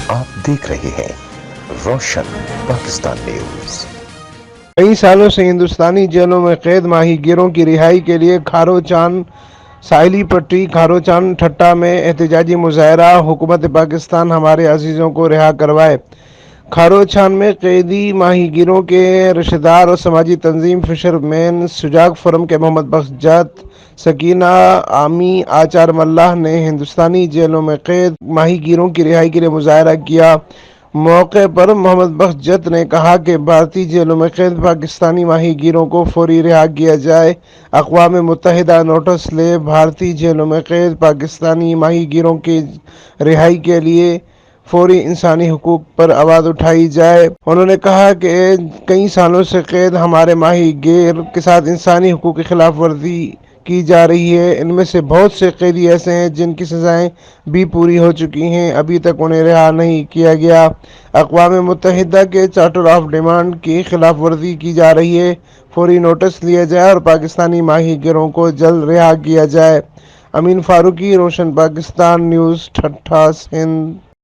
آپ دیکھ رہے ہیں روشن پاکستان نیوز۔ کئی سالوں سے ہندوستانی جیلوں میں قید ماہی گیروں کی رہائی کے لیے کھاروچان ساحلی پٹی کھاروچان ٹھٹہ میں احتجاجی مظاہرہ۔ حکومت پاکستان ہمارے عزیزوں کو رہا کروائے۔ کھاروچان میں قیدی ماہی گیروں کے رشتہ دار اور سماجی تنظیم فشر مین سجاگ فورم کے محمد بخش جت، سکینہ عامی، آچار ملہ نے ہندوستانی جیلوں میں قید ماہی گیروں کی رہائی کے لیے مظاہرہ کیا۔ موقع پر محمد بخش جت نے کہا کہ بھارتی جیلوں میں قید پاکستانی ماہی گیروں کو فوری رہا کیا جائے۔ اقوام متحدہ نوٹس لے، بھارتی جیلوں میں قید پاکستانی ماہی گیروں کی رہائی کے لیے فوری انسانی حقوق پر آواز اٹھائی جائے۔ انہوں نے کہا کہ کئی سالوں سے قید ہمارے ماہی گیر کے ساتھ انسانی حقوق کی خلاف ورزی کی جا رہی ہے۔ ان میں سے بہت سے قیدی ایسے ہیں جن کی سزائیں بھی پوری ہو چکی ہیں، ابھی تک انہیں رہا نہیں کیا گیا۔ اقوام متحدہ کے چارٹر آف ڈیمانڈ کی خلاف ورزی کی جا رہی ہے۔ فوری نوٹس لیا جائے اور پاکستانی ماہی گیروں کو جلد رہا کیا جائے۔ امین فاروقی، روشن پاکستان نیوز، ٹھٹہ، سندھ۔